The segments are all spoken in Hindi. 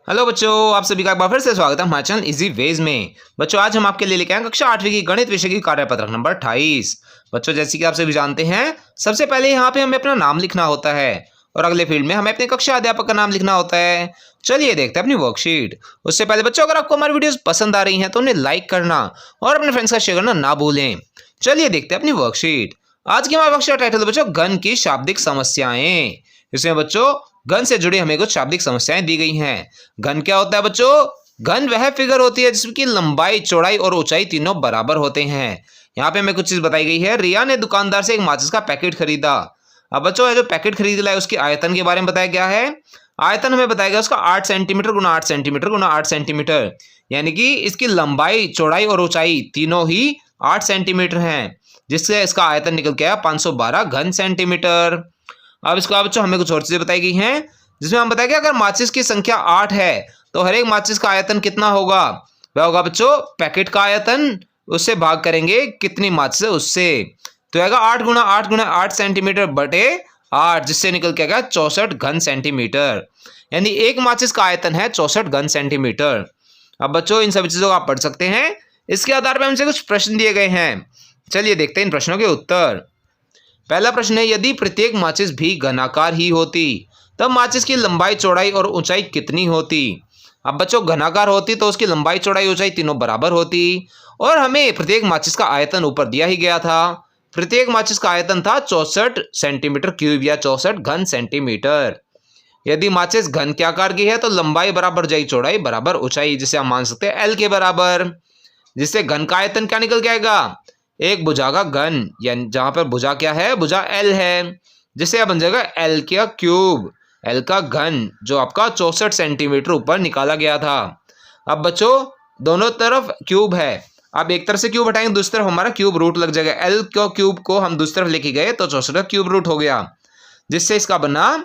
हेलो बच्चों, आप सभी का एक बार फिर से स्वागत है हमारे चैनल इजी वेज में। बच्चों, आज हम आपके लिए लेके आए कक्षा 8वीं की गणित विषय की कार्यपत्रक नंबर 28। बच्चों, जैसे कि आप सभी जानते हैं, सबसे पहले यहाँ पे हमें अपना नाम लिखना होता है और अगले फील्ड में हमें अपने कक्षा अध्यापक का नाम लिखना होता है। चलिए देखते हैं अपनी वर्कशीट। उससे पहले बच्चों, अगर आपको हमारी वीडियोस पसंद आ रही हैं तो उन्हें लाइक करना और अपने फ्रेंड्स का शेयर करना ना भूलें। चलिए देखते हैं अपनी वर्कशीट। आज की हमारी वर्कशीट का टाइटल है बच्चों घन की शाब्दिक समस्याएं। इसमें बच्चों घन से जुड़ी हमें कुछ शाब्दिक समस्याएं दी गई हैं। घन क्या होता है बच्चों? घन वह फिगर होती है जिसकी लंबाई, चौड़ाई और ऊंचाई तीनों बराबर होते हैं। यहाँ पे हमें कुछ चीज बताई गई है। रिया ने दुकानदार से एक माचिस का पैकेट खरीदा। अब बच्चों, ये जो पैकेट खरीद लाए उसकी आयतन के बारे में बताया गया है। आयतन हमें बताया गया उसका 8 सेंटीमीटर गुना 8 सेंटीमीटर गुना 8 सेंटीमीटर, यानी कि इसकी लंबाई, चौड़ाई और ऊंचाई तीनों ही 8 सेंटीमीटर हैं, जिससे इसका आयतन निकल के आया 512 घन सेंटीमीटर। अब इसके बाद बच्चों हमें कुछ और चीजें बताई गई हैं, जिसमें हम बताएंगे अगर माचिस की संख्या 8 है तो हर एक माचिस का आयतन कितना होगा? वह होगा बच्चों पैकेट का आयतन, उससे भाग करेंगे कितनी माचिस है उससे, तो आएगा 8 गुना 8 सेंटीमीटर बटे 8, जिससे निकल के आएगा 64 घन सेंटीमीटर। यानी एक माचिस का आयतन है 64 घन सेंटीमीटर। अब बच्चों, इन सभी चीजों को आप पढ़ सकते हैं। इसके आधार पर हमसे कुछ प्रश्न दिए गए हैं। चलिए देखते हैं इन प्रश्नों के उत्तर। पहला प्रश्न है, यदि प्रत्येक माचिस भी घनाकार ही होती तब माचिस की लंबाई, चौड़ाई और ऊंचाई कितनी होती? अब बच्चों, घनाकार होती तो उसकी लंबाई, चौड़ाई, ऊंचाई तीनों बराबर होती। और हमें प्रत्येक माचिस का आयतन ऊपर दिया ही गया था। प्रत्येक माचिस का आयतन था 64 सेंटीमीटर क्यूब या 64 घन सेंटीमीटर। यदि माचिस घन के आकार की है तो लंबाई बराबर जाई चौड़ाई बराबर ऊंचाई, जिसे हम मान सकते हैं एल के बराबर, जिससे घन का आयतन क्या निकल के आएगा? एक भुजा का घन, यानी जहां पर भुजा क्या है? भुजा एल है, जिससे बन जाएगा एल का क्यूब, एल का घन, जो आपका 64 सेंटीमीटर ऊपर निकाला गया था। अब बच्चों, दोनों तरफ क्यूब है। अब एक तरफ से क्यूब हटाएंगे, दूसरी तरफ हमारा क्यूब रूट लग जाएगा। एल का क्यूब को हम दूसरी तरफ लेके गए तो 64 का क्यूब रूट हो गया, जिससे इसका बना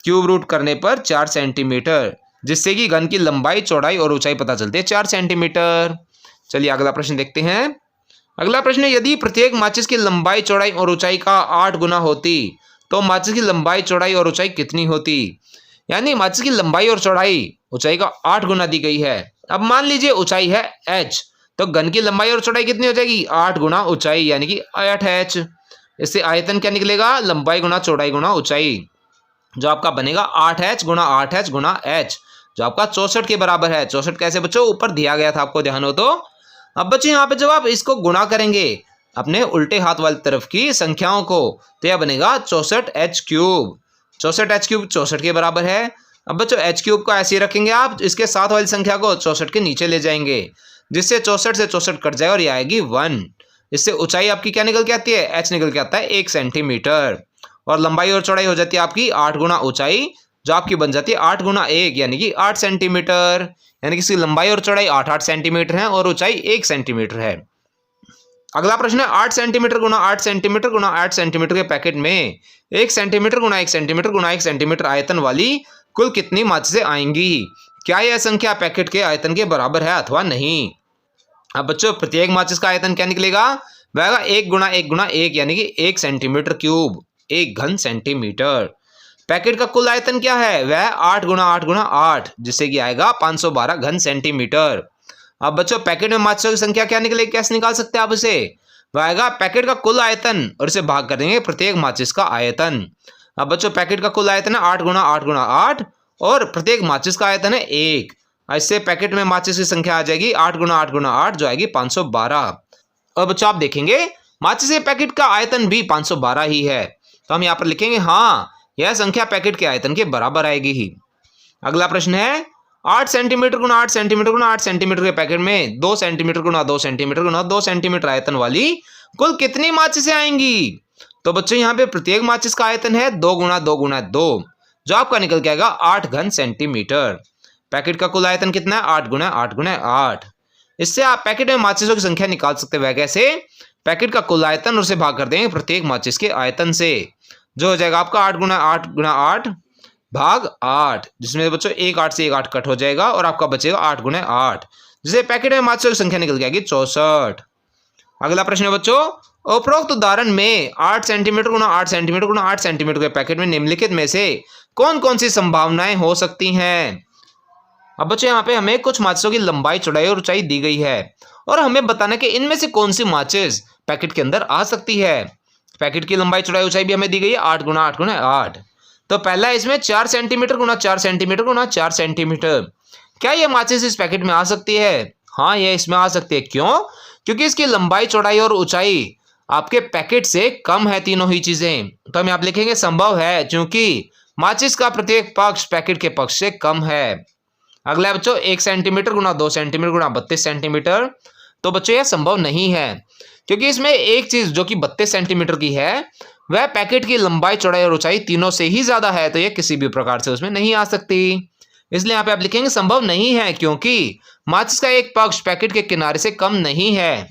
क्यूब रूट करने पर 4 सेंटीमीटर, जिससे कि घन की लंबाई, चौड़ाई और ऊंचाई पता चलती है 4 सेंटीमीटर। चलिए अगला प्रश्न देखते हैं। अगला प्रश्न है, यदि प्रत्येक माचिस की लंबाई, चौड़ाई और ऊंचाई का 8 गुना होती तो माचिस की लंबाई, चौड़ाई और ऊंचाई कितनी होती? यानी माचिस की लंबाई और चौड़ाई ऊंचाई का 8 गुना दी गई है। अब मान लीजिए ऊंचाई है h, तो घन की लंबाई और चौड़ाई कितनी हो जाएगी? 8 गुना ऊंचाई, यानी कि 8h। इससे आयतन क्या निकलेगा? लंबाई गुना चौड़ाई गुना ऊंचाई, जो आपका बनेगा 8h गुना 8h गुना h, जो आपका 64 के बराबर है। 64 कैसे बच्चों? ऊपर दिया गया था, आपको ध्यान हो तो। अब बच्चों, यहाँ पे जब आप इसको गुणा करेंगे अपने उल्टे हाथ वाली तरफ की संख्याओं को, तो यह बनेगा 64h क्यूब। 64h क्यूब 64 के बराबर है। अब बच्चों, h क्यूब को ऐसे ही रखेंगे, आप इसके साथ वाली संख्या को 64 के नीचे ले जाएंगे, जिससे 64 से 64 कट जाए और ये आएगी 1। इससे ऊंचाई आपकी क्या निकल के आती है? h निकल के आता है 1 सेंटीमीटर। और लंबाई और चौड़ाई हो जाती है आपकी 8 गुना ऊंचाई, जो आपकी बन जाती है 8 गुना 1, यानी कि 8 सेंटीमीटर। यानी कि इसकी लंबाई और चौड़ाई 8 सेंटीमीटर है और ऊंचाई 1 सेंटीमीटर है। अगला प्रश्न है, 8 सेंटीमीटर गुना 8 सेंटीमीटर गुना 8 सेंटीमीटर के पैकेट में 1 सेंटीमीटर गुना 1 सेंटीमीटर गुना 1 सेंटीमीटर आयतन वाली कुल कितनी माचिसें आएंगी? क्या यह संख्या पैकेट के आयतन के बराबर है अथवा नहीं? अब बच्चों, प्रत्येक माचिस का आयतन क्या निकलेगा? वह 1 गुना 1 गुना 1, यानी कि 1 सेंटीमीटर क्यूब, 1 घन सेंटीमीटर। पैकेट का कुल आयतन क्या है? वह 8 गुना 8 गुना 8, जिससे कि आएगा 512 घन सेंटीमीटर। अब बच्चों, पैकेट में माचिसों की संख्या क्या निकलेगी? कैसे निकाल सकते हैं आप इसे? वह आएगा पैकेट का कुल आयतन और इसे भाग कर देंगे प्रत्येक माचिस का आयतन। अब बच्चों, पैकेट का कुल आयतन है 8 गुना 8 गुना 8 और प्रत्येक माचिस का आयतन है 1। इससे पैकेट में माचिस की संख्या आ जाएगी 8 गुना 8 गुना 8, जो आएगी 512। और बच्चों, आप देखेंगे माचिस के पैकेट का आयतन भी 512 ही है, तो हम यहाँ पर लिखेंगे हाँ, यह संख्या पैकेट के आयतन के बराबर आएगी ही। अगला प्रश्न है, 8 सेंटीमीटर गुना 8 सेंटीमीटर गुना 8 सेंटीमीटर के पैकेट में 2 सेंटीमीटर गुना 2 सेंटीमीटर गुना 2 सेंटीमीटर आयतन वाली कुल कितनी माचिसें आएंगी? तो बच्चों, यहाँ पे प्रत्येक माचिस का आयतन है 2 गुना 2 गुना 2, जो आपका निकल के आएगा 8 घन सेंटीमीटर। पैकेट का कुल आयतन कितना है? 8 गुना 8 गुना 8। इससे आप पैकेट में माचिसों की संख्या निकाल सकते हैं। वह कैसे? पैकेट का कुल आयतन और उसे भाग कर देंगे प्रत्येक माचिस के आयतन से, जो हो जाएगा आपका 8 गुना 8 गुना 8 भाग 8, जिसमें बच्चों एक 8 से एक 8 कट हो जाएगा और आपका बचेगा 8 गुना 8, जिसे पैकेट में माचिसों की संख्या निकल के आएगी 64। अगला प्रश्न है बच्चों, उपरोक्त उदाहरण में 8 सेंटीमीटर गुना 8 सेंटीमीटर गुना 8 सेंटीमीटर के पैकेट में निम्नलिखित में से कौन कौन सी संभावनाएं हो सकती हैं? अब बच्चों यहाँ पे हमें कुछ माचिसों की लंबाई, चौड़ाई और ऊंचाई दी गई है और हमें बताना कि इनमें से कौन सी माचिस पैकेट के अंदर आ सकती है। पैकेट की लंबाई, चौड़ाई, ऊंचाई भी हमें दी गई है 8 गुना 8 गुना 8। तो पहला इसमें 4 सेंटीमीटर गुना 4 सेंटीमीटर गुना 4 सेंटीमीटर। क्या ये माचिस इस पैकेट में आ सकती है? हाँ, ये इसमें आ सकती है। क्यों? क्योंकि इसकी लंबाई, चौड़ाई और ऊंचाई आपके पैकेट से कम है, तीनों ही चीजें। तो हम यहाँ पे लिखेंगे संभव है, क्योंकि माचिस का प्रत्येक पक्ष पैकेट के पक्ष से कम है। अगला है बच्चों 1 सेंटीमीटर गुना 2 सेंटीमीटर गुना 32 सेंटीमीटर। तो बच्चों यह संभव नहीं है, क्योंकि इसमें एक चीज जो कि 32 सेंटीमीटर की है वह पैकेट की लंबाई, चौड़ाई और ऊंचाई तीनों से ही ज्यादा है, तो यह किसी भी प्रकार से उसमें नहीं आ सकती। इसलिए यहाँ पे आप लिखेंगे संभव नहीं है, क्योंकि माचिस का एक पक्ष पैकेट के किनारे से कम नहीं है।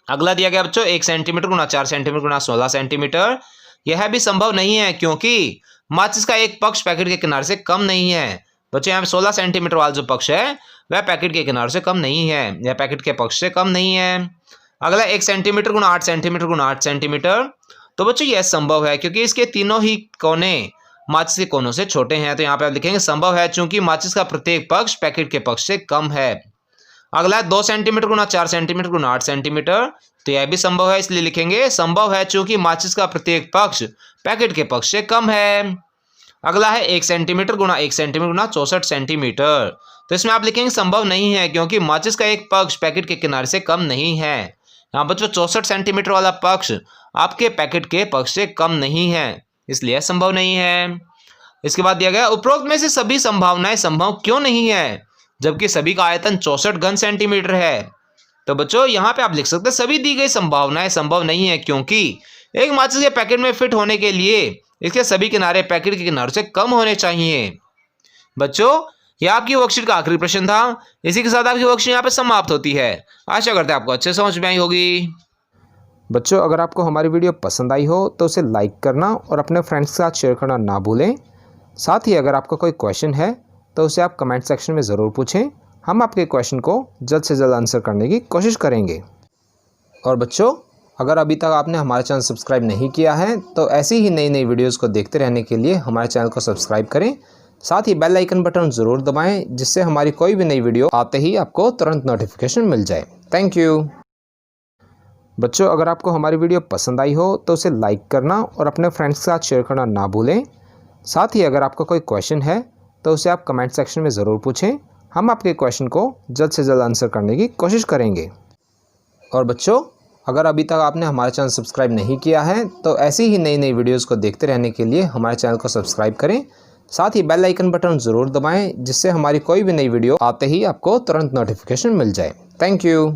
अगला दिया गया बच्चों 1 सेंटीमीटर गुना 4 सेंटीमीटर गुना 16 सेंटीमीटर। यह भी संभव नहीं है, क्योंकि माचिस का एक पक्ष पैकेट के किनारे से कम नहीं है। बच्चों यहाँ पे 16 सेंटीमीटर वाला जो पक्ष है वह पैकेट के किनारे से कम नहीं है, यह पैकेट के पक्ष से कम नहीं है। अगला 1 सेंटीमीटर गुना 8 सेंटीमीटर गुना 8 सेंटीमीटर। तो बच्चों यह संभव है, क्योंकि इसके तीनों ही कोने माचिस के कोनों से छोटे हैं। तो यहाँ पे आप लिखेंगे संभव है, चूंकि माचिस का प्रत्येक पक्ष पैकेट के पक्ष से कम है। अगला है 2 सेंटीमीटर गुना 4 सेंटीमीटर गुना 8 सेंटीमीटर। तो यह भी संभव है, इसलिए लिखेंगे संभव है, चूंकि माचिस का प्रत्येक पक्ष पैकेट के पक्ष से कम है। अगला है 1 सेंटीमीटर गुना 1 सेंटीमीटर गुना 64 सेंटीमीटर। तो इसमें आप लिखेंगे संभव नहीं है, क्योंकि माचिस का एक पक्ष पैकेट के किनारे से कम नहीं है। यहाँ बच्चों 64 सेंटीमीटर वाला पक्ष आपके पैकेट के पक्ष से कम नहीं है, इसलिए संभव नहीं है। इसके बाद दिया गया उपरोक्त में से सभी संभावनाएं संभव क्यों नहीं है, जबकि सभी का आयतन 64 घन सेंटीमीटर है। तो बच्चों यहाँ पे आप लिख सकते हैं सभी दी गई संभावनाएं संभव नहीं है, क्योंकि एक माचिस के पैकेट में फिट होने के लिए इसके सभी किनारे पैकेट के किनारों से कम होने चाहिए। बच्चों यह आपकी वर्कशीट का आखिरी प्रश्न था। इसी के साथ आपकी वर्कशीट यहाँ पे समाप्त होती है। आशा करते हैं आपको अच्छे समझ में आई होगी। बच्चों अगर आपको हमारी वीडियो पसंद आई हो तो उसे लाइक करना और अपने फ्रेंड्स के साथ शेयर करना ना भूलें। साथ ही अगर आपका कोई क्वेश्चन है तो उसे आप कमेंट सेक्शन में ज़रूर पूछें, हम आपके क्वेश्चन को जल्द से जल्द आंसर करने की कोशिश करेंगे। और बच्चों अगर अभी तक आपने हमारा चैनल सब्सक्राइब नहीं किया है तो ऐसी ही नई नई वीडियोस को देखते रहने के लिए हमारे चैनल को सब्सक्राइब करें। साथ ही बेल आइकन बटन ज़रूर दबाएं, जिससे हमारी कोई भी नई वीडियो आते ही आपको तुरंत नोटिफिकेशन मिल जाए। Thank you. बच्चों अगर आपको हमारी वीडियो पसंद आई हो तो उसे लाइक करना और अपने फ्रेंड्स के साथ शेयर करना ना भूलें। साथ ही अगर आपका कोई क्वेश्चन है तो उसे आप कमेंट सेक्शन में ज़रूर पूछें, हम आपके क्वेश्चन को जल्द से जल्द आंसर करने की कोशिश करेंगे। और बच्चों अगर अभी तक आपने हमारा चैनल सब्सक्राइब नहीं किया है तो ऐसी ही नई नई वीडियोस को देखते रहने के लिए हमारे चैनल को सब्सक्राइब करें। साथ ही बेल आइकन बटन ज़रूर दबाएं, जिससे हमारी कोई भी नई वीडियो आते ही आपको तुरंत नोटिफिकेशन मिल जाए। Thank you.